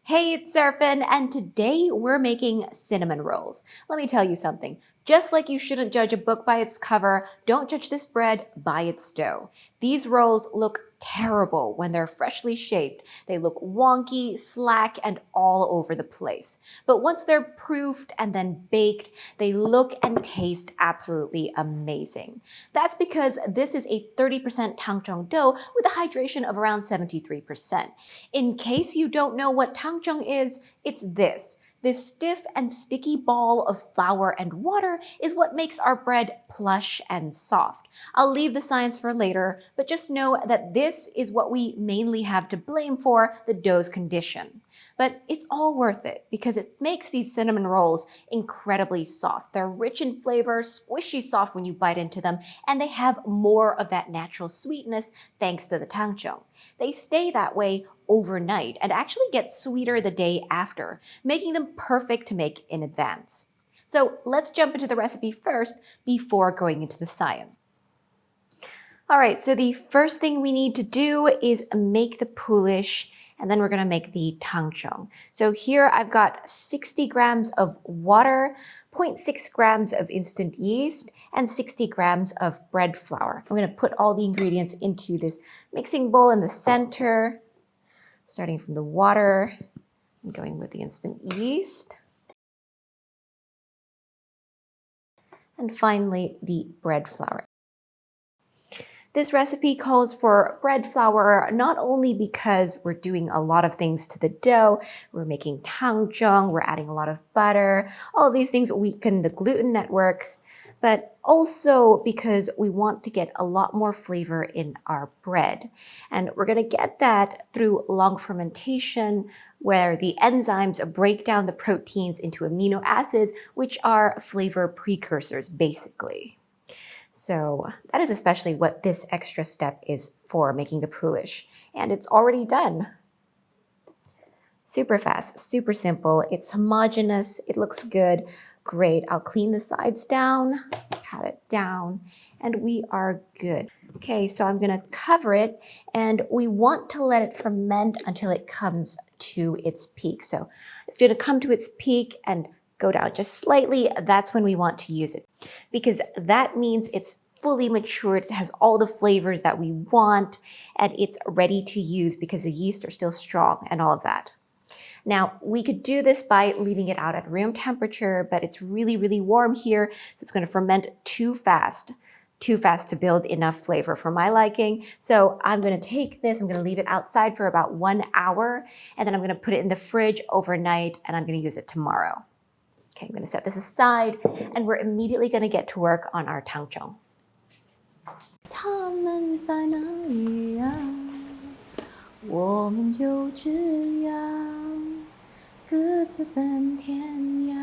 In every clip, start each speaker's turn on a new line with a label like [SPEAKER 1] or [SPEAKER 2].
[SPEAKER 1] Hey, it's Seraphin, and today we're making cinnamon rolls. Let me tell you something. Just like you shouldn't judge a book by its cover, don't judge this bread by its dough. These rolls look terrible when they're freshly shaped. They look wonky, slack, and all over the place. But once they're proofed and then baked, they look and taste absolutely amazing. That's because this is a 30% Tangzhong dough with a hydration of around 73%. In case you don't know what Tangzhong is, it's this. This stiff and sticky ball of flour and water is what makes our bread plush and soft. I'll leave the science for later, but just know that this is what we mainly have to blame for the dough's condition. But it's all worth it because it makes these cinnamon rolls incredibly soft. They're rich in flavor, squishy soft when you bite into them, and they have more of that natural sweetness thanks to the tangzhong. They stay that way overnight and actually get sweeter the day after, making them perfect to make in advance. So let's jump into the recipe first before going into the science. All right, so the first thing we need to do is make the Poolish, and then we're gonna make the tangzhong. So here I've got 60 grams of water, 0.6 grams of instant yeast, and 60 grams of bread flour. I'm gonna put all the ingredients into this mixing bowl in the center, starting from the water and going with the instant yeast. And finally, the bread flour. This recipe calls for bread flour not only because we're doing a lot of things to the dough, we're making tangzhong, we're adding a lot of butter, all of these things weaken the gluten network, but also because we want to get a lot more flavor in our bread. And we're going to get that through long fermentation, where the enzymes break down the proteins into amino acids, which are flavor precursors, basically. So that is especially what this extra step is for, making the Poolish. And it's already done. Super fast, super simple. It's homogeneous. It looks good. Great. I'll clean the sides down, pat it down, and we are good. Okay, so I'm going to cover it, and we want to let it ferment until it comes to its peak. So it's going to come to its peak and go down just slightly. That's when we want to use it, because that means it's fully matured, it has all the flavors that we want, and it's ready to use because the yeast are still strong and all of that. Now, we could do this by leaving it out at room temperature, but it's really, really warm here, so it's going to ferment too fast to build enough flavor for my liking. So I'm going to take this, I'm going to leave it outside for about 1 hour, and then I'm going to put it in the fridge overnight, and I'm going to use it tomorrow. Okay, I'm going to set this aside, and we're immediately going to get to work on our tangzhong. 他们在哪里呀？我们就这样各自奔天涯。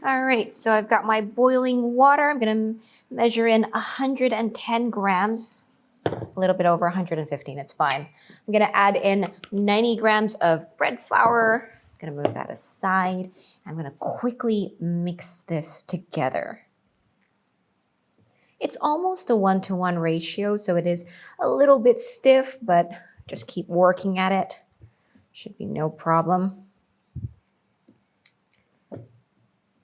[SPEAKER 1] All right, so I've got my boiling water. I'm going to measure in 110 grams, a little bit over 115, it's fine. I'm going to add in 90 grams of bread flour. I'm going to move that aside. I'm going to quickly mix this together. It's almost a 1-to-1 ratio, so it is a little bit stiff, but just keep working at it. Should be no problem.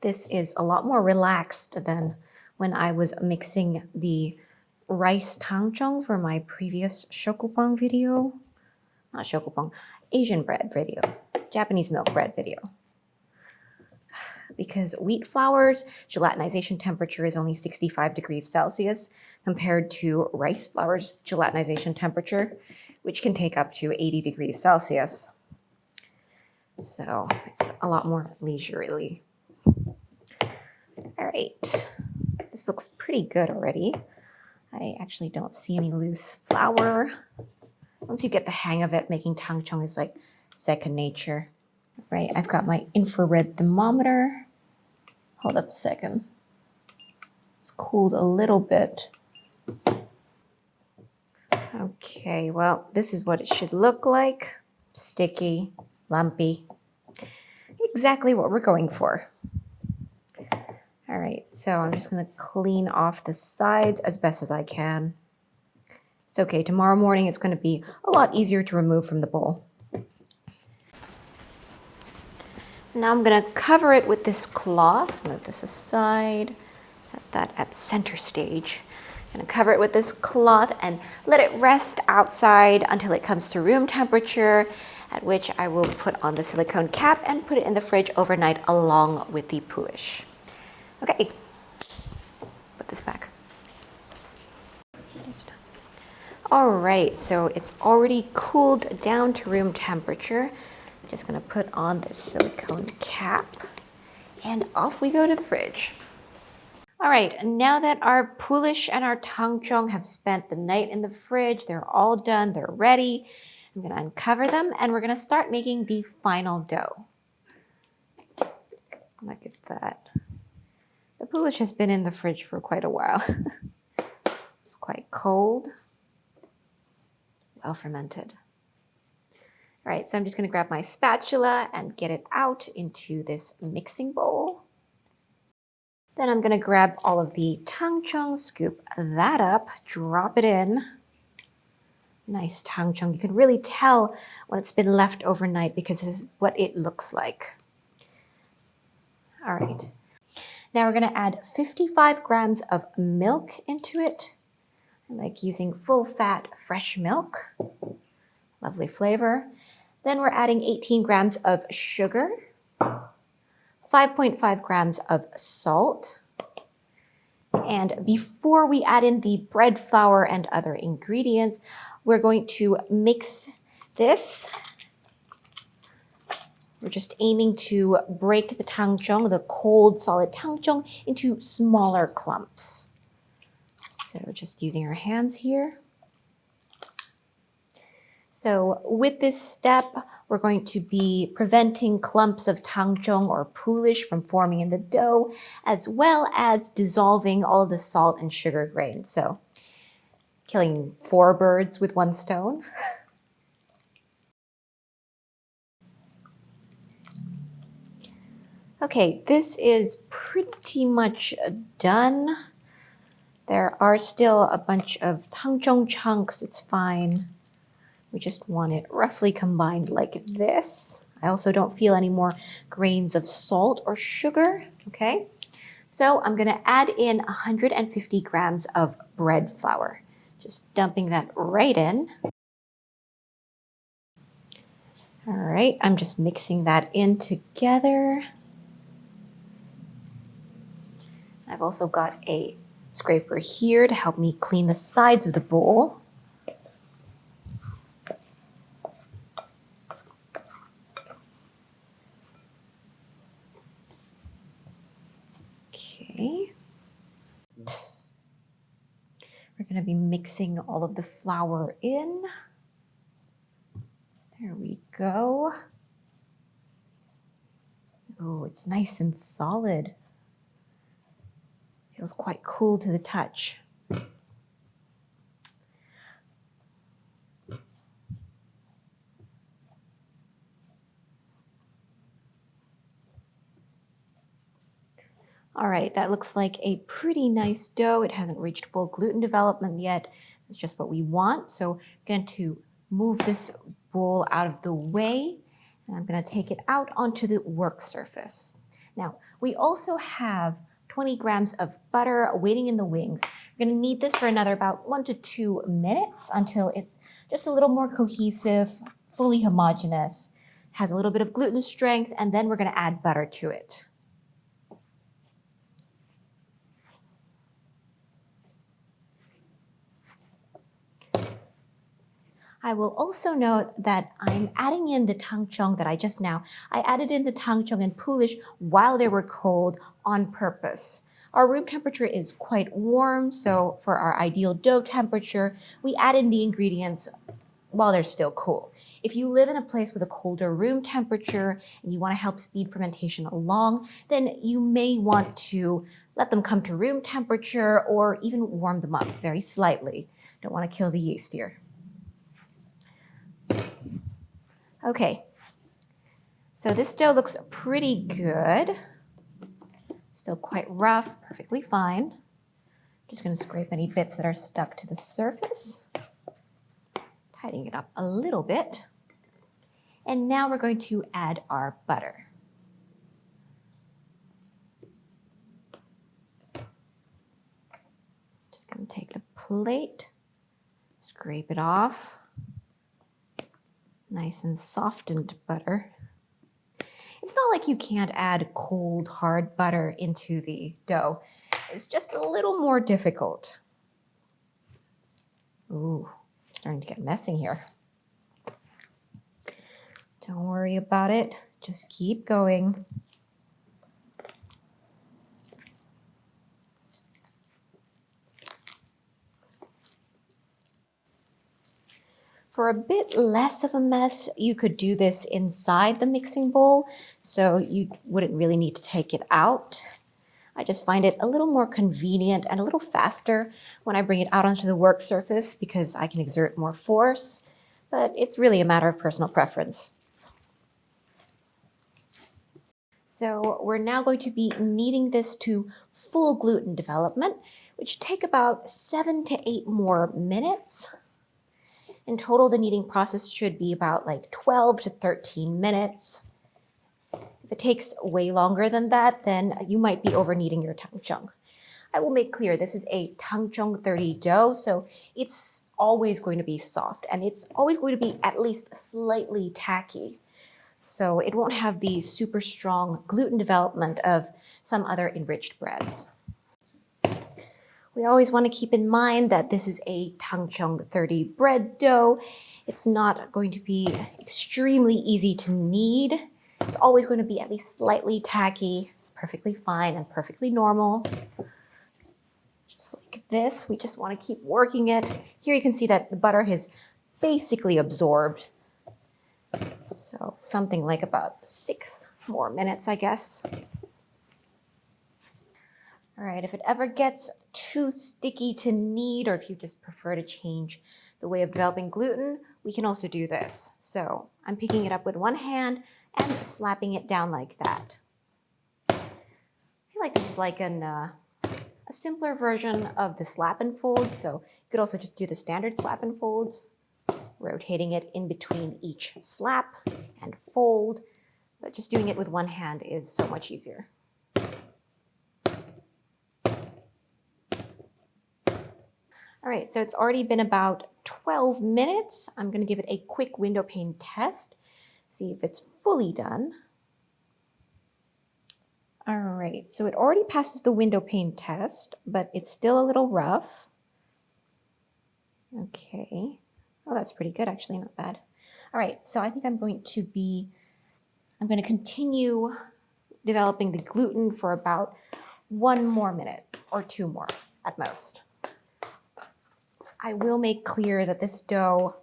[SPEAKER 1] This is a lot more relaxed than when I was mixing the rice tangzhong for my previous shokubang video. Not shokubang, Asian bread video, Japanese milk bread video. Because wheat flour's gelatinization temperature is only 65 degrees Celsius compared to rice flour's gelatinization temperature, which can take up to 80 degrees Celsius. So it's a lot more leisurely. All right, this looks pretty good already. I actually don't see any loose flour. Once you get the hang of it, making tangzhong is like second nature. Right, I've got my infrared thermometer. Hold up a second. It's cooled a little bit. Okay, well, this is what it should look like. Sticky, lumpy. Exactly what we're going for. All right, so I'm just going to clean off the sides as best as I can. It's okay, tomorrow morning it's going to be a lot easier to remove from the bowl. Now I'm going to cover it with this cloth. Move this aside, set that at center stage. I'm going to cover it with this cloth and let it rest outside until it comes to room temperature, at which I will put on the silicone cap and put it in the fridge overnight along with the Poolish. Okay, put this back. All right, so it's already cooled down to room temperature. I'm just gonna put on the silicone cap and off we go to the fridge. All right, now that our Poolish and our Tangzhong have spent the night in the fridge, they're all done, they're ready. I'm gonna uncover them and we're gonna start making the final dough. Look at that. The Poolish has been in the fridge for quite a while. It's quite cold. Well fermented. All right, so I'm just going to grab my spatula and get it out into this mixing bowl. Then I'm going to grab all of the Tangzhong, scoop that up, drop it in. Nice Tangzhong. You can really tell when it's been left overnight because this is what it looks like. All right. Now we're going to add 55 grams of milk into it. I like using full fat fresh milk. Lovely flavor. Then we're adding 18 grams of sugar, 5.5 grams of salt. And before we add in the bread flour and other ingredients, we're going to mix this. We're just aiming to break the Tangzhong, the cold solid Tangzhong, into smaller clumps. So just using our hands here. So with this step, we're going to be preventing clumps of Tangzhong or Poolish from forming in the dough, as well as dissolving all of the salt and sugar grains. So killing 4 birds with 1 stone. Okay, this is pretty much done. There are still a bunch of Tangzhong chunks, it's fine. We just want it roughly combined like this. I also don't feel any more grains of salt or sugar, okay? So I'm gonna add in 150 grams of bread flour. Just dumping that right in. All right, I'm just mixing that in together. I've also got a scraper here to help me clean the sides of the bowl. Okay. We're going to be mixing all of the flour in. There we go. Oh, it's nice and solid. Feels quite cool to the touch. All right, that looks like a pretty nice dough. It hasn't reached full gluten development yet. It's just what we want. So I'm going to move this bowl out of the way, and I'm going to take it out onto the work surface. Now, we also have 20 grams of butter waiting in the wings. We're going to knead this for another about 1 to 2 minutes until it's just a little more cohesive, fully homogeneous, has a little bit of gluten strength, and then we're going to add butter to it. I will also note that I'm adding in the Tangzhong that I added in the Tangzhong and Poolish while they were cold on purpose. Our room temperature is quite warm, so for our ideal dough temperature, we add in the ingredients while they're still cool. If you live in a place with a colder room temperature and you want to help speed fermentation along, then you may want to let them come to room temperature or even warm them up very slightly. Don't want to kill the yeast here. Okay, so this dough looks pretty good. Still quite rough, perfectly fine. Just going to scrape any bits that are stuck to the surface. Tidying it up a little bit. And now we're going to add our butter. Just going to take the plate, scrape it off. Nice and softened butter. It's not like you can't add cold, hard butter into the dough. It's just a little more difficult. Ooh, starting to get messy here. Don't worry about it. Just keep going. For a bit less of a mess, you could do this inside the mixing bowl, so you wouldn't really need to take it out. I just find it a little more convenient and a little faster when I bring it out onto the work surface because I can exert more force, but it's really a matter of personal preference. So we're now going to be kneading this to full gluten development, which take about 7 to 8 more minutes. In total, the kneading process should be about like 12 to 13 minutes. If it takes way longer than that, then you might be over kneading your tangzhong. I will make clear this is a Tangzhong 30 dough, so it's always going to be soft and it's always going to be at least slightly tacky. So it won't have the super strong gluten development of some other enriched breads. We always want to keep in mind that this is a Tangzhong 30 bread dough. It's not going to be extremely easy to knead. It's always going to be at least slightly tacky. It's perfectly fine and perfectly normal. Just like this, we just want to keep working it. Here you can see that the butter has basically absorbed. So something like about 6 more minutes, I guess. All right, if it ever gets too sticky to knead, or if you just prefer to change the way of developing gluten, we can also do this. So I'm picking it up with one hand and slapping it down like that. I feel like this is like a simpler version of the slap and folds. So you could also just do the standard slap and folds, rotating it in between each slap and fold. But just doing it with one hand is so much easier. All right, so it's already been about 12 minutes. I'm going to give it a quick window pane test, see if it's fully done. All right, so it already passes the window pane test, but it's still a little rough. Okay. Oh, that's pretty good, actually, not bad. All right, so I think I'm going to continue developing the gluten for about 1 more minute or 2 more at most. I will make clear that this dough,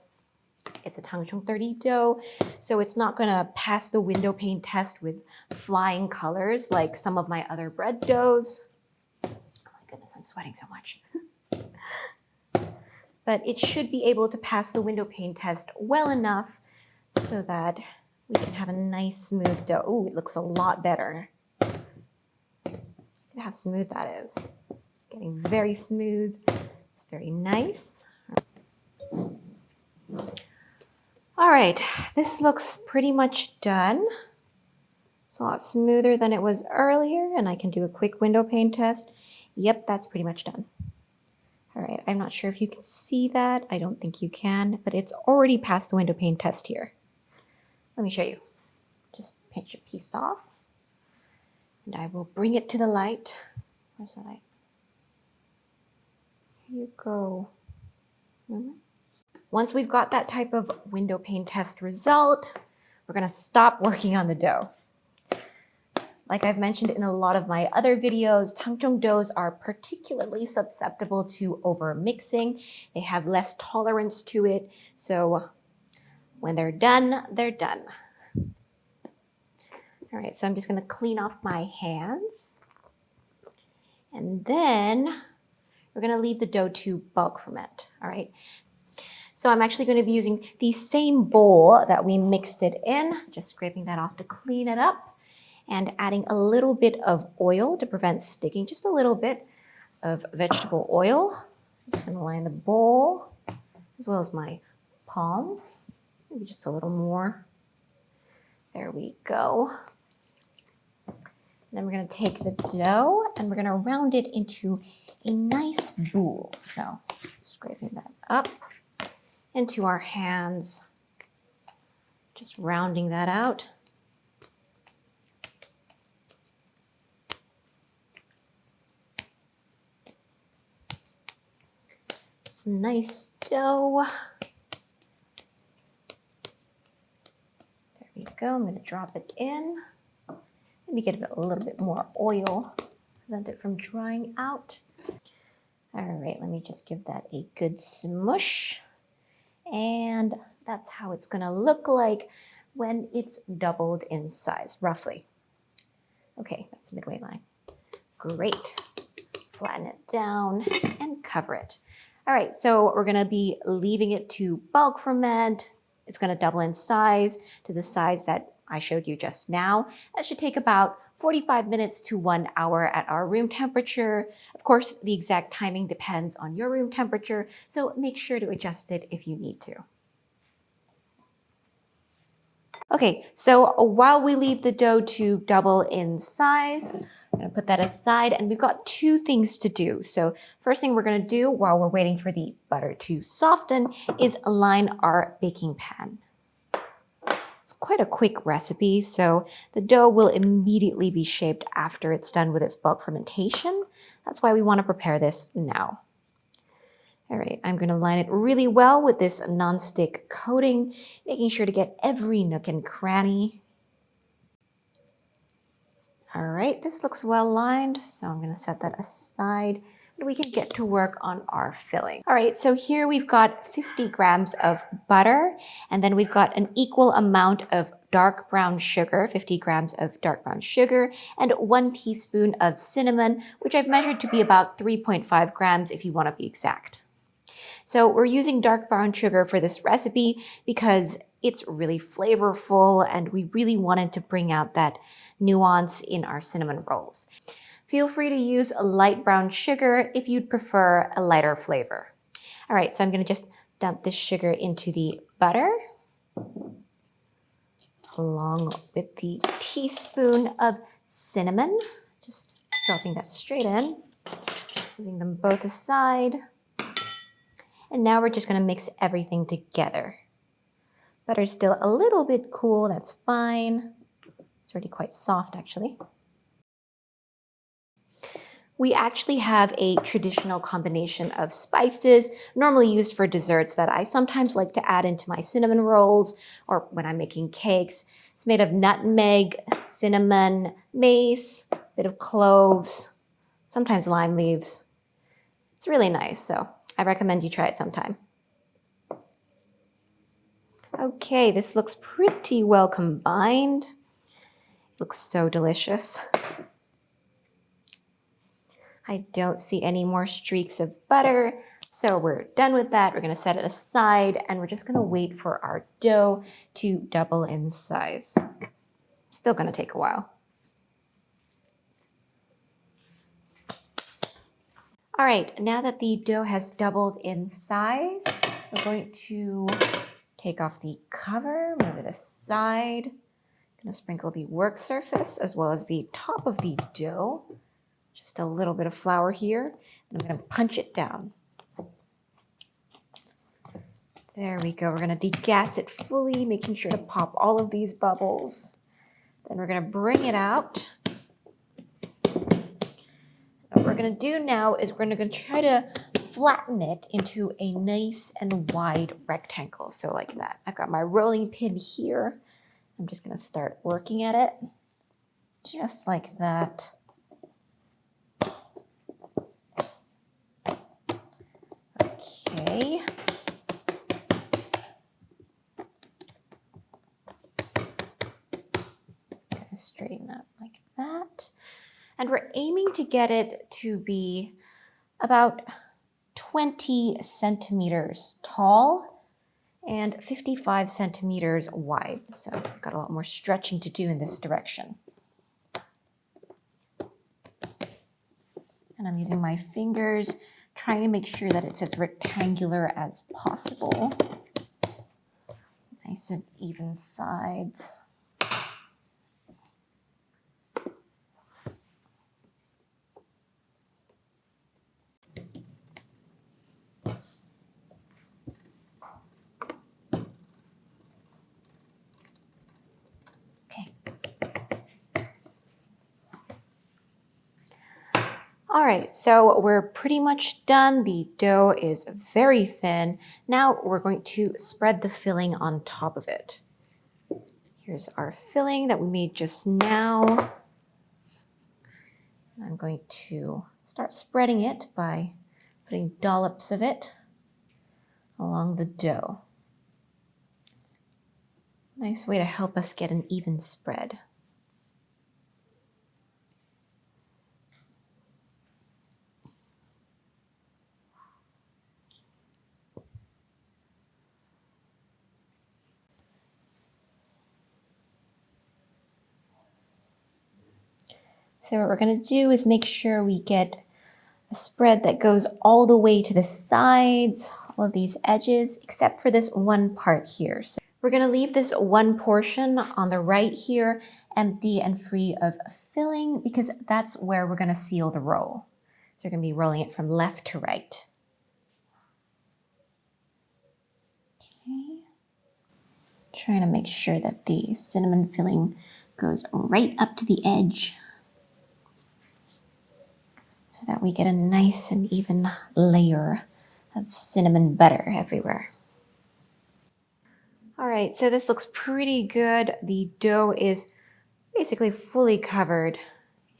[SPEAKER 1] it's a Tangzhong 30 dough, so it's not going to pass the window pane test with flying colors like some of my other bread doughs. Oh my goodness, I'm sweating so much. But it should be able to pass the window pane test well enough so that we can have a nice smooth dough. Ooh, it looks a lot better. Look at how smooth that is. It's getting very smooth. It's very nice. All right, this looks pretty much done. It's a lot smoother than it was earlier, and I can do a quick window pane test. Yep, that's pretty much done. All right, I'm not sure if you can see that. I don't think you can, but it's already passed the window pane test here. Let me show you. Just pinch a piece off, and I will bring it to the light. Where's the light? Here you go. Once we've got that type of window pane test result, we're going to stop working on the dough. Like I've mentioned in a lot of my other videos, Tangzhong doughs are particularly susceptible to over-mixing. They have less tolerance to it, so when they're done, they're done. All right, so I'm just going to clean off my hands. And then we're going to leave the dough to bulk ferment, all right? So I'm actually going to be using the same bowl that we mixed it in, just scraping that off to clean it up, and adding a little bit of oil to prevent sticking, just a little bit of vegetable oil. I'm just going to line the bowl as well as my palms, maybe just a little more. There we go. Then we're going to take the dough and we're going to round it into a nice boule. So scraping that up into our hands, just rounding that out. It's nice dough. There we go. I'm going to drop it in. Maybe get it a little bit more oil, prevent it from drying out. All right, let me just give that a good smush. And that's how it's gonna look like when it's doubled in size, roughly. Okay, that's midway line. Great. Flatten it down and cover it. All right, so we're gonna be leaving it to bulk ferment. It's gonna double in size to the size that I showed you just now. That should take about 45 minutes to 1 hour at our room temperature. Of course, the exact timing depends on your room temperature, so make sure to adjust it if you need to. Okay, so while we leave the dough to double in size, I'm gonna put that aside, and we've got two things to do. So first thing we're gonna do while we're waiting for the butter to soften is line our baking pan. It's quite a quick recipe, so the dough will immediately be shaped after it's done with its bulk fermentation. That's why we want to prepare this now. All right, I'm going to line it really well with this nonstick coating, making sure to get every nook and cranny. All right, this looks well lined, so I'm going to set that aside. And we can get to work on our filling. All right, so here we've got 50 grams of butter, and then we've got an equal amount of dark brown sugar, 50 grams of dark brown sugar, and 1 teaspoon of cinnamon, which I've measured to be about 3.5 grams if you want to be exact. So we're using dark brown sugar for this recipe because it's really flavorful and we really wanted to bring out that nuance in our cinnamon rolls. Feel free to use a light brown sugar if you'd prefer a lighter flavor. All right, so I'm gonna just dump this sugar into the butter along with the teaspoon of cinnamon. Just dropping that straight in, moving them both aside. And now we're just gonna mix everything together. Butter's still a little bit cool, that's fine. It's already quite soft actually. We actually have a traditional combination of spices, normally used for desserts, that I sometimes like to add into my cinnamon rolls or when I'm making cakes. It's made of nutmeg, cinnamon, mace, a bit of cloves, sometimes lime leaves. It's really nice, so I recommend you try it sometime. Okay, this looks pretty well combined. It looks so delicious. I don't see any more streaks of butter, so we're done with that. We're gonna set it aside and we're just gonna wait for our dough to double in size. Still gonna take a while. All right, now that the dough has doubled in size, we're going to take off the cover, move it aside. Gonna sprinkle the work surface as well as the top of the dough. Just a little bit of flour here, and I'm gonna punch it down. There we go, we're gonna degas it fully, making sure to pop all of these bubbles. Then we're gonna bring it out. What we're gonna do now is we're gonna try to flatten it into a nice and wide rectangle, so like that. I've got my rolling pin here. I'm just gonna start working at it, just like that. Okay. Gonna straighten up like that. And we're aiming to get it to be about 20 centimeters tall and 55 centimeters wide. So I've got a lot more stretching to do in this direction. And I'm using my fingers, trying to make sure that it's as rectangular as possible. Nice and even sides. Okay. All right, so we're pretty much done. The dough is very thin. Now we're going to spread the filling on top of it. Here's our filling that we made just now. I'm going to start spreading it by putting dollops of it along the dough. Nice way to help us get an even spread. So what we're going to do is make sure we get a spread that goes all the way to the sides, all of these edges, except for this one part here. So we're going to leave this one portion on the right here empty and free of filling because that's where we're going to seal the roll. So we're going to be rolling it from left to right. Okay. Trying to make sure that the cinnamon filling goes right up to the edge, so that we get a nice and even layer of cinnamon butter everywhere. All right, so this looks pretty good. The dough is basically fully covered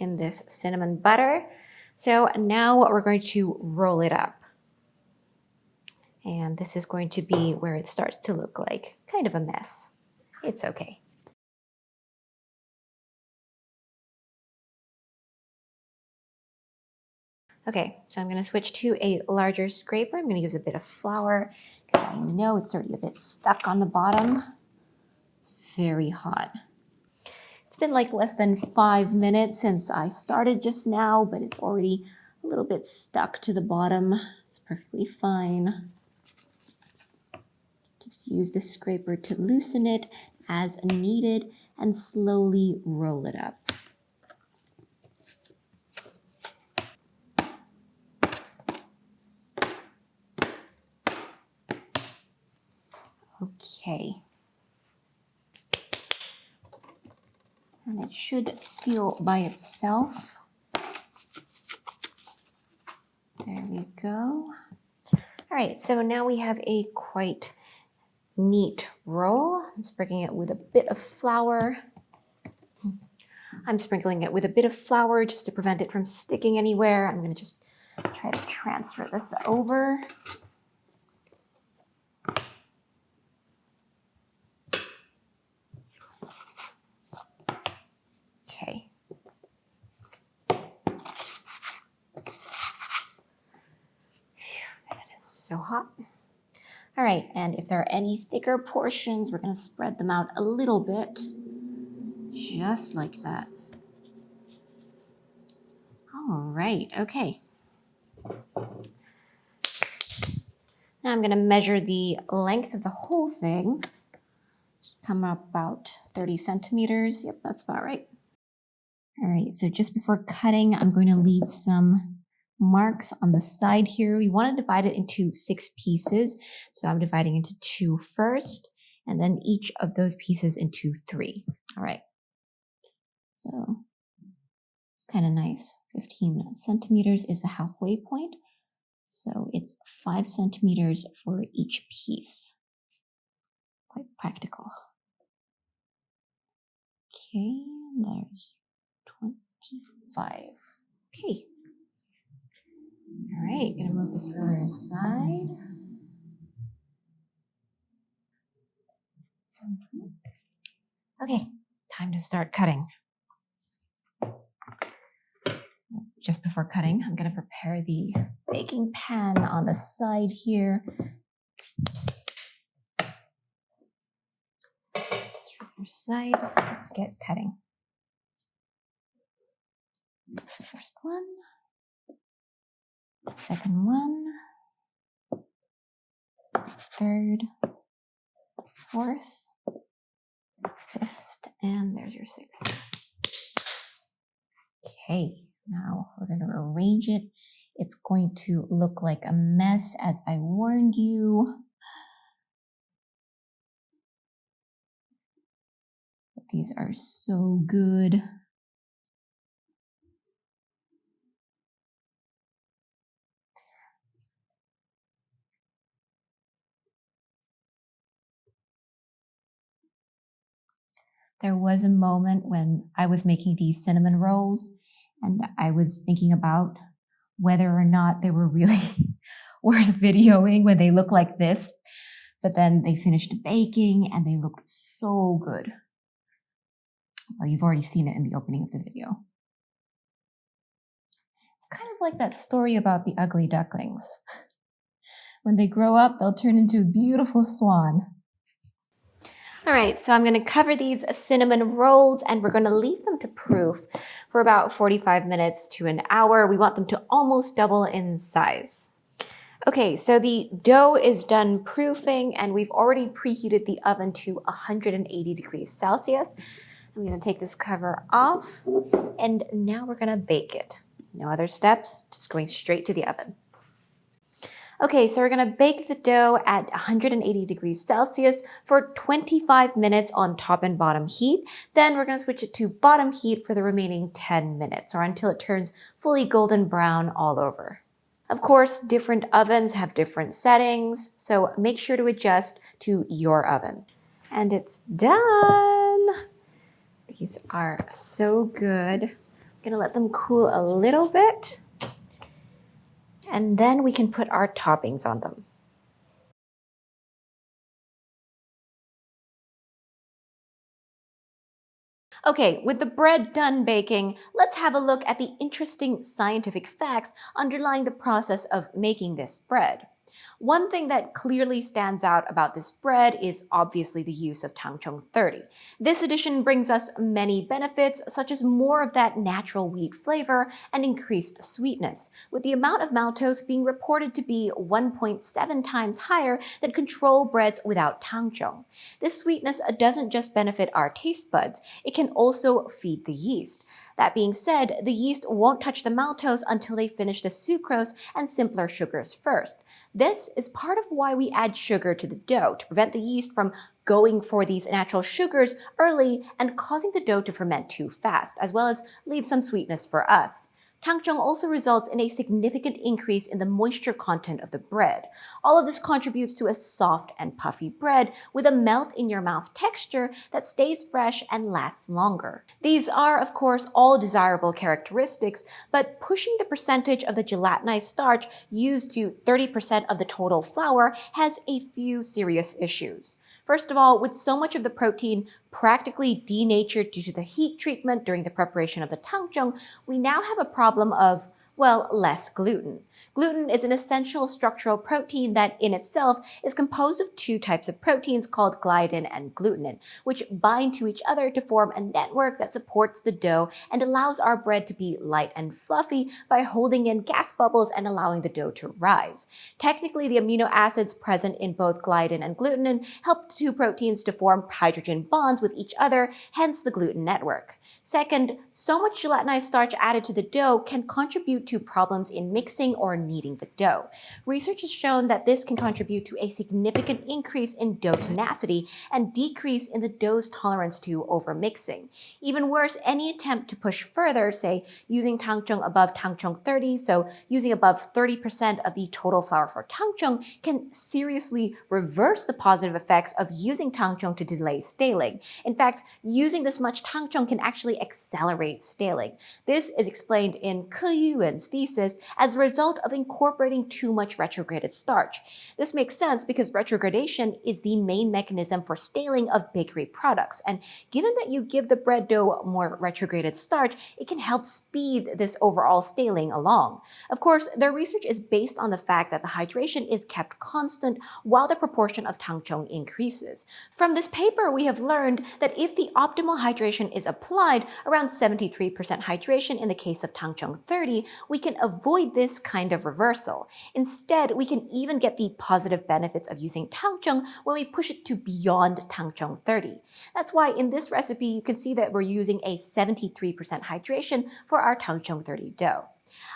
[SPEAKER 1] in this cinnamon butter. So now we're going to roll it up. And this is going to be where it starts to look like kind of a mess. It's okay. Okay, so I'm going to switch to a larger scraper. I'm going to use a bit of flour because I know it's already a bit stuck on the bottom. It's very hot. It's been like less than 5 minutes since I started just now, but it's already a little bit stuck to the bottom. It's perfectly fine. Just use the scraper to loosen it as needed and slowly roll it up. Okay. And it should seal by itself. There we go. All right, so now we have a quite neat roll. I'm sprinkling it with a bit of flour. Just to prevent it from sticking anywhere. I'm going to just try to transfer this over. Okay. It is so hot. All right, and if there are any thicker portions, we're going to spread them out a little bit, just like that. All right, okay. Now I'm going to measure the length of the whole thing. Should come up about 30 centimeters. Yep, that's about right. All right, so just before cutting, I'm going to leave some marks on the side here. We want to divide it into 6 pieces. So I'm dividing into 2 first, and then each of those pieces into 3. All right. So it's kind of nice. 15 centimeters is the halfway point. So it's 5 centimeters for each piece. Quite practical. Okay, there's 25. Okay. All right, gonna move this ruler aside. Okay, time to start cutting. Just before cutting, I'm gonna prepare the baking pan on the side here. Other side, let's get cutting. This first one, second one, third, fourth, fifth, and there's your sixth. Okay, now we're going to arrange it. It's going to look like a mess, as I warned you. But these are so good. There was a moment when I was making these cinnamon rolls and I was thinking about whether or not they were really worth videoing when they look like this. But then they finished baking and they looked so good. Well, you've already seen it in the opening of the video. It's kind of like that story about the ugly ducklings. When they grow up, they'll turn into a beautiful swan. All right, so I'm going to cover these cinnamon rolls and we're going to leave them to proof for about 45 minutes to an hour. We want them to almost double in size. Okay, so the dough is done proofing and we've already preheated the oven to 180 degrees Celsius. I'm going to take this cover off and now we're going to bake it. No other steps, just going straight to the oven. Okay, so we're going to bake the dough at 180 degrees Celsius for 25 minutes on top and bottom heat. Then we're going to switch it to bottom heat for the remaining 10 minutes or until it turns fully golden brown all over. Of course, different ovens have different settings, so make sure to adjust to your oven. And it's done! These are so good. I'm going to let them cool a little bit. And then we can put our toppings on them. Okay, with the bread done baking, let's have a look at the interesting scientific facts underlying the process of making this bread. One thing that clearly stands out about this bread is obviously the use of Tangzhong 30. This addition brings us many benefits, such as more of that natural wheat flavor and increased sweetness, with the amount of maltose being reported to be 1.7 times higher than control breads without Tangzhong. This sweetness doesn't just benefit our taste buds, it can also feed the yeast. That being said, the yeast won't touch the maltose until they finish the sucrose and simpler sugars first. This is part of why we add sugar to the dough, to prevent the yeast from going for these natural sugars early and causing the dough to ferment too fast, as well as leave some sweetness for us. Tangzhong also results in a significant increase in the moisture content of the bread. All of this contributes to a soft and puffy bread with a melt-in-your-mouth texture that stays fresh and lasts longer. These are, of course, all desirable characteristics, but pushing the percentage of the gelatinized starch used to 30% of the total flour has a few serious issues. First of all, with so much of the protein practically denatured due to the heat treatment during the preparation of the tangzhong, we now have a problem of, well, less gluten. Gluten is an essential structural protein that in itself is composed of two types of proteins called gliadin and glutenin, which bind to each other to form a network that supports the dough and allows our bread to be light and fluffy by holding in gas bubbles and allowing the dough to rise. Technically, the amino acids present in both gliadin and glutenin help the two proteins to form hydrogen bonds with each other, hence the gluten network. Second, so much gelatinized starch added to the dough can contribute to problems in mixing or kneading the dough. Research has shown that this can contribute to a significant increase in dough tenacity and decrease in the dough's tolerance to overmixing. Even worse, any attempt to push further, say using tangzhong above tangzhong 30, so using above 30% of the total flour for tangzhong, can seriously reverse the positive effects of using tangzhong to delay staling. In fact, using this much tangzhong can actually accelerate staling. This is explained in Ke Yuen's thesis as a result of incorporating too much retrograded starch. This makes sense because retrogradation is the main mechanism for staling of bakery products, and given that you give the bread dough more retrograded starch, it can help speed this overall staling along. Of course, their research is based on the fact that the hydration is kept constant while the proportion of tangzhong increases. From this paper, we have learned that if the optimal hydration is applied, around 73% hydration in the case of tangzhong 30, we can avoid this kind kind of reversal. Instead, we can even get the positive benefits of using Tangzhong when we push it to beyond Tangzhong 30. That's why in this recipe, you can see that we're using a 73% hydration for our Tangzhong 30 dough.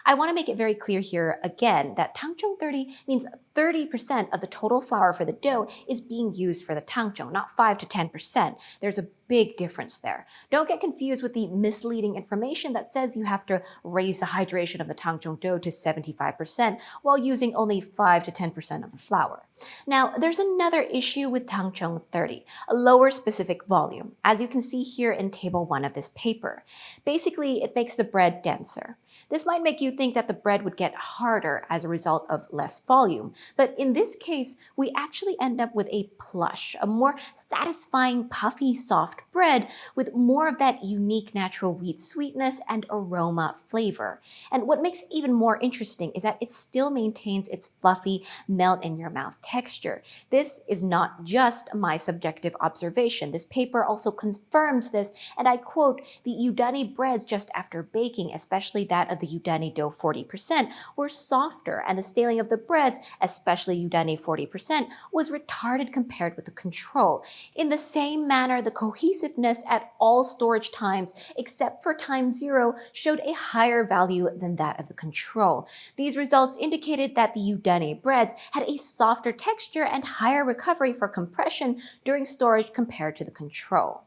[SPEAKER 1] I want to make it very clear here again that Tangzhong 30 means 30% of the total flour for the dough is being used for the tangzhong, not 5 to 10%. There's a big difference there. Don't get confused with the misleading information that says you have to raise the hydration of the tangzhong dough to 75% while using only 5 to 10% of the flour. Now, there's another issue with Tangzhong 30, a lower specific volume, as you can see here in table 1 of this paper. Basically, it makes the bread denser. This might make you think that the bread would get harder as a result of less volume, but in this case, we actually end up with a plush, a more satisfying, puffy, soft bread with more of that unique natural wheat sweetness and aroma flavor. And what makes it even more interesting is that it still maintains its fluffy, melt-in-your-mouth texture. This is not just my subjective observation. This paper also confirms this, and I quote, "The udani breads just after baking, especially that of the udani dough 40%, were softer, and the staling of the breads, especially udani 40%, was retarded compared with the control. In the same manner, the cohesiveness at all storage times, except for time 0, showed a higher value than that of the control. These results indicated that the udani breads had a softer texture and higher recovery for compression during storage compared to the control."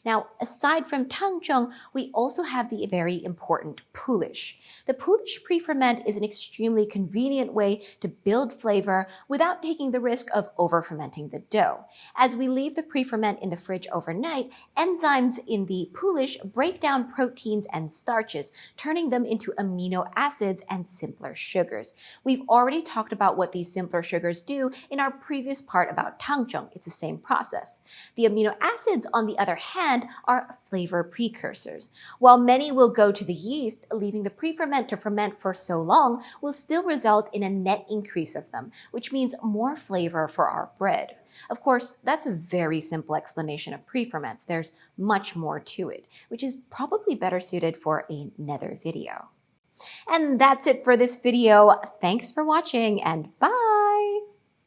[SPEAKER 1] Now, aside from Tangzhong, we also have the very important Poolish. The Poolish pre-ferment is an extremely convenient way to build flavor without taking the risk of over-fermenting the dough. As we leave the pre-ferment in the fridge overnight, enzymes in the Poolish break down proteins and starches, turning them into amino acids and simpler sugars. We've already talked about what these simpler sugars do in our previous part about Tangzhong. It's the same process. The amino acids, on the other hand, are flavor precursors. While many will go to the yeast, leaving the pre-ferment to ferment for so long will still result in a net increase of them, which means more flavor for our bread. Of course, that's a very simple explanation of pre-ferments. There's much more to it, which is probably better suited for another video. And that's it for this video. Thanks for watching, and bye!